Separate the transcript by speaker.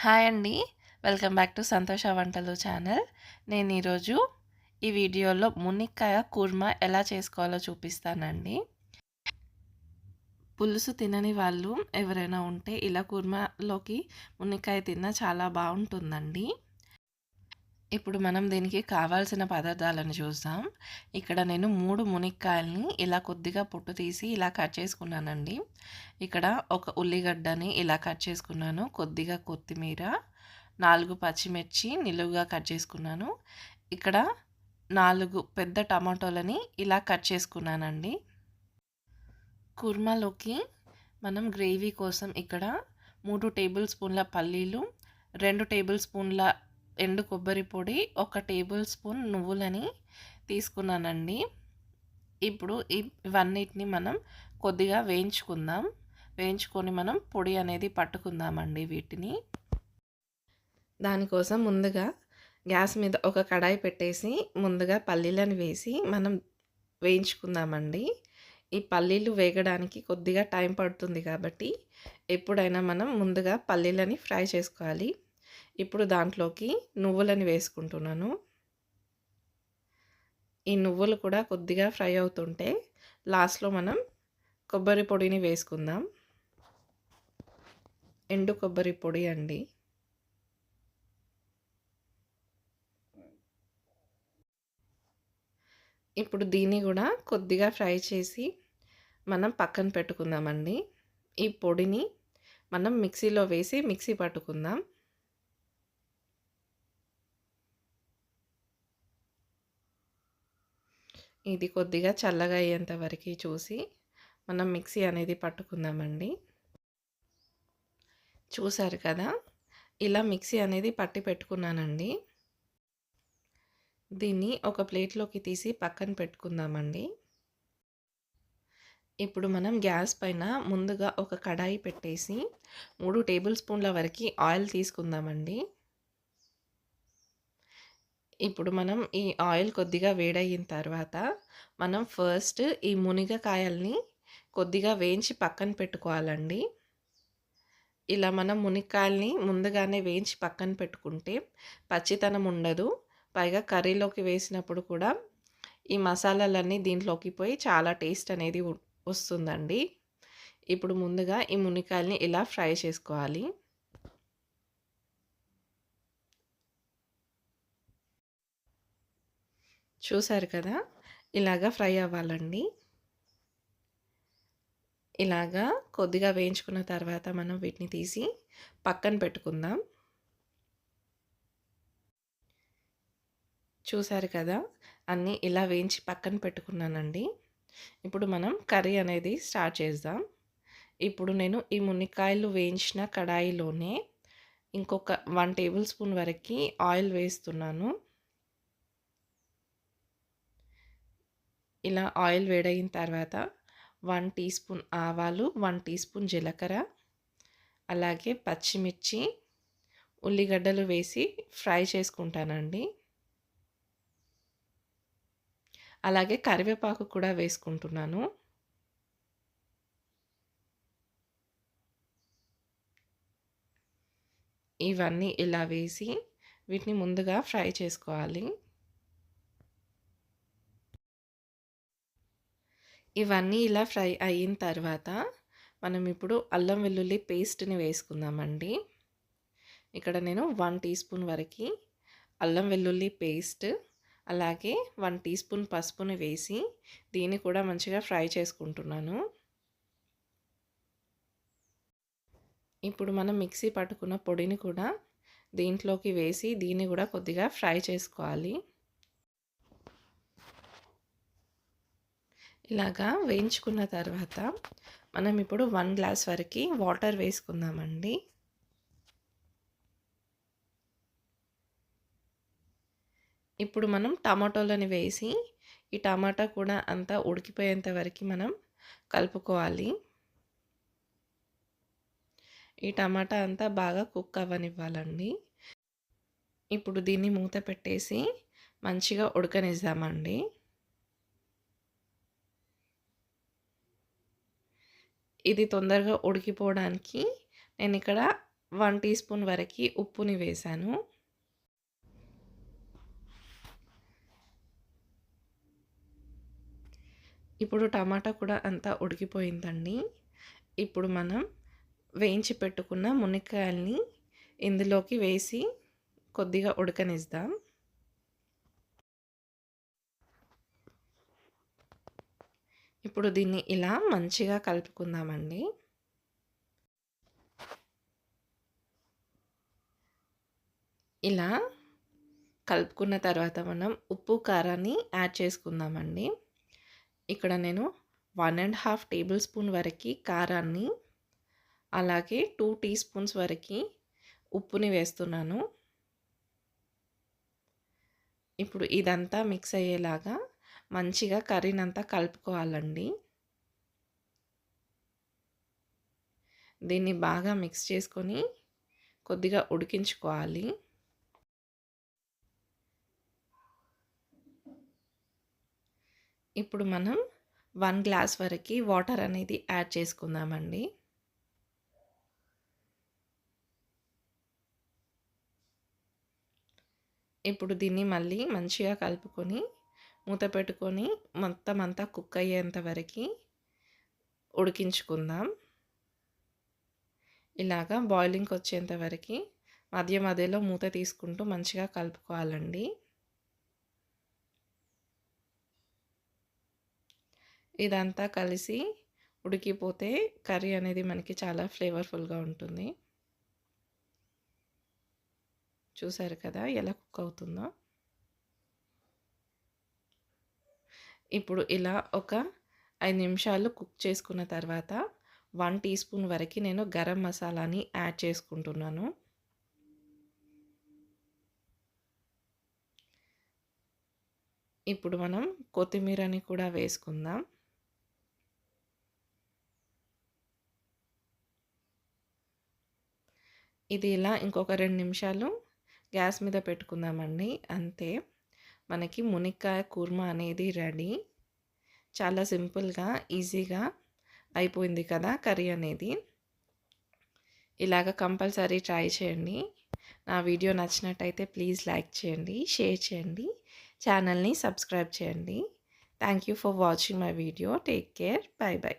Speaker 1: Hi అండి. Welcome back to సంతోష వంటలు ఛానల్. నేను ఈరోజు ఈ వీడియోలో మునిక్కాయ కుర్మా ఎలా చేసుకోవాలో చూపిస్తానండి. పులుసు తినని వాళ్ళు ఎవరైనా ఉంటే ఇలా కుర్మాలోకి మునిక్కాయ తిన్నా చాలా బాగుంటుందండి. ఇప్పుడు మనం దీనికి కావాల్సిన పదార్థాలను చూద్దాం. ఇక్కడ నేను 3 మునిక్కాయలని ఇలా కొద్దిగా పొట్టు తీసి ఇలా కట్ చేసుకున్నానండి. ఇక్కడ ఒక ఉల్లిగడ్డని ఇలా కట్ చేసుకున్నాను. కొద్దిగా కొత్తిమీర, 4 పచ్చిమిర్చి నిలువుగా కట్ చేసుకున్నాను. ఇక్కడ 4 పెద్ద టమాటోలని ఇలా కట్ చేసుకున్నానండి. కుర్మాలోకి మనం గ్రేవీ కోసం ఇక్కడ 3 టేబుల్ స్పూన్ల పల్లీలు, 2 టేబుల్ స్పూన్ల ఎండు కొబ్బరి పొడి, 1 టేబుల్ స్పూన్ నువ్వులని తీసుకున్నానండి. ఇప్పుడు ఇవన్నిటిని మనం కొద్దిగా వేయించుకొని మనం పొడి అనేది పట్టుకుందామండి వీటిని. దానికోసం ముందుగా గ్యాస్ మీద ఒక కడాయి పెట్టేసి ముందుగా పల్లీలను వేసి మనం వేయించుకుందామండి. ఈ పల్లీలు వేగడానికి కొద్దిగా టైం పడుతుంది కాబట్టి ఎప్పుడైనా మనం ముందుగా పల్లీలని ఫ్రై చేసుకోవాలి. ఇప్పుడు దాంట్లోకి నువ్వులని వేసుకుంటున్నాను. ఈ నువ్వులు కూడా కొద్దిగా ఫ్రై అవుతుంటే లాస్ట్లో మనం కొబ్బరి పొడిని వేసుకుందాం. ఎండు కొబ్బరి పొడి అండి. ఇప్పుడు దీన్ని కూడా కొద్దిగా ఫ్రై చేసి మనం పక్కన పెట్టుకుందామండి. ఈ పొడిని మనం మిక్సీలో వేసి మిక్సీ పట్టుకుందాం. ఇది కొద్దిగా చల్లగా అయ్యేంత వరకు చూసి మనం మిక్సీ అనేది పట్టుకుందామండి. చూసారు కదా, ఇలా మిక్సీ అనేది పట్టి పెట్టుకున్నానండి. దీన్ని ఒక ప్లేట్లోకి తీసి పక్కన పెట్టుకుందామండి. ఇప్పుడు మనం గ్యాస్ పైన ముందుగా ఒక కడాయి పెట్టేసి 3 టేబుల్ స్పూన్ల వరకు ఆయిల్ తీసుకుందామండి. ఇప్పుడు మనం ఈ ఆయిల్ కొద్దిగా వేడయిన తర్వాత మనం ఫస్ట్ ఈ మునగకాయల్ని కొద్దిగా వేయించి పక్కన పెట్టుకోవాలండి. ఇలా మనం మునక్కాయల్ని ముందుగానే వేయించి పక్కన పెట్టుకుంటే పచ్చితనం ఉండదు. పైగా కర్రీలోకి వేసినప్పుడు కూడా ఈ మసాలాలన్నీ దీంట్లోకి పోయి చాలా టేస్ట్ అనేది వస్తుందండి. ఇప్పుడు ముందుగా ఈ మునక్కాయల్ని ఇలా ఫ్రై చేసుకోవాలి. చూసారు కదా, ఇలాగా ఫ్రై అవ్వాలండి. ఇలాగా కొద్దిగా వేయించుకున్న తర్వాత మనం వీటిని తీసి పక్కన పెట్టుకుందాం. చూసారు కదా, అన్నీ ఇలా వేయించి పక్కన పెట్టుకున్నానండి. ఇప్పుడు మనం కర్రీ అనేది స్టార్ట్ చేద్దాం. ఇప్పుడు నేను ఈ మునక్కాయలు వేయించిన కడాయిలోనే ఇంకొక 1 టేబుల్ స్పూన్ వరకు ఆయిల్ వేస్తున్నాను. ఇలా ఆయిల్ వేడయిన తర్వాత 1 టీ స్పూన్ ఆవాలు, 1 టీ స్పూన్ జీలకర్ర, అలాగే పచ్చిమిర్చి, ఉల్లిగడ్డలు వేసి ఫ్రై చేసుకుంటానండి. అలాగే కరివేపాకు కూడా వేసుకుంటున్నాను. ఇవన్నీ ఇలా వేసి వీటిని ముందుగా ఫ్రై చేసుకోవాలి. ఇవన్నీ ఇలా ఫ్రై అయిన తర్వాత మనం ఇప్పుడు అల్లం వెల్లుల్లి పేస్ట్ని వేసుకుందామండి. ఇక్కడ నేను 1 టీ స్పూన్ వరకు అల్లం వెల్లుల్లి పేస్ట్, అలాగే 1 టీ స్పూన్ పసుపుని వేసి దీన్ని కూడా మంచిగా ఫ్రై చేసుకుంటున్నాను. ఇప్పుడు మనం మిక్సీ పట్టుకున్న పొడిని కూడా దీంట్లోకి వేసి దీన్ని కూడా కొద్దిగా ఫ్రై చేసుకోవాలి. ఇలాగా వేయించుకున్న తర్వాత మనం ఇప్పుడు 1 గ్లాస్ వరకు వాటర్ వేసుకుందామండి. ఇప్పుడు మనం టమాటోలని వేసి ఈ టమాటా కూడా అంతా ఉడికిపోయేంత వరకు మనం కలుపుకోవాలి. ఈ టమాటా అంతా బాగా కుక్ అవ్వనివ్వాలండి. ఇప్పుడు దీన్ని మూత పెట్టేసి మంచిగా ఉడకనిద్దామండి. ఇది తొందరగా ఉడికిపోవడానికి నేను ఇక్కడ 1 టీ స్పూన్ వరకి ఉప్పుని వేశాను. ఇప్పుడు టమాటా కూడా అంతా ఉడికిపోయిందండి. ఇప్పుడు మనం వేయించి పెట్టుకున్న మునక్కాయల్ని ఇందులోకి వేసి కొద్దిగా ఉడకనిద్దాం. ఇప్పుడు దీన్ని ఇలా మంచిగా కలుపుకుందామండి. ఇలా కలుపుకున్న తర్వాత మనం ఉప్పు, కారాన్ని యాడ్ చేసుకుందామండి. ఇక్కడ నేను 1½ టేబుల్ స్పూన్ వరకి కారాన్ని, అలాగే 2 టీ స్పూన్స్ వరకి ఉప్పుని వేస్తున్నాను. ఇప్పుడు ఇదంతా మిక్స్ అయ్యేలాగా మంచిగా కర్రీనంతా కలుపుకోవాలండి. దీన్ని బాగా మిక్స్ చేసుకొని కొద్దిగా ఉడికించుకోవాలి. ఇప్పుడు మనం 1 గ్లాస్ వరకి వాటర్ అనేది యాడ్ చేసుకుందామండి. ఇప్పుడు దీన్ని మళ్ళీ మంచిగా కలుపుకొని మూత పెట్టుకొని మొత్తం అంతా కుక్ అయ్యేంత వరకు ఉడికించుకుందాం. ఇలాగా బాయిలింగ్కి వచ్చేంత వరకు మధ్య మధ్యలో మూత తీసుకుంటూ మంచిగా కలుపుకోవాలండి. ఇదంతా కలిసి ఉడికిపోతే కర్రీ అనేది మనకి చాలా ఫ్లేవర్ఫుల్గా ఉంటుంది. చూసారు కదా ఎలా కుక్ అవుతుందో. ఇప్పుడు ఇలా ఒక 5 నిమిషాలు కుక్ చేసుకున్న తర్వాత 1 టీ స్పూన్ వరకు నేను గరం మసాలాని యాడ్ చేసుకుంటున్నాను. ఇప్పుడు మనం కొత్తిమీరని కూడా వేసుకుందాం. ఇది ఇలా ఇంకొక 2 నిమిషాలు గ్యాస్ మీద పెట్టుకుందామండి. అంతే, మనకి మునక్కాయ కూర్మా అనేది రెడీ. చాలా సింపుల్గా, ఈజీగా అయిపోయింది కదా కర్రీ అనేది. ఇలాగ కంపల్సరీ ట్రై చేయండి. నా వీడియో నచ్చినట్టయితే ప్లీజ్ లైక్ చేయండి, షేర్ చేయండి, ఛానల్ని సబ్స్క్రైబ్ చేయండి. Thank you for watching my video. Take care. By by.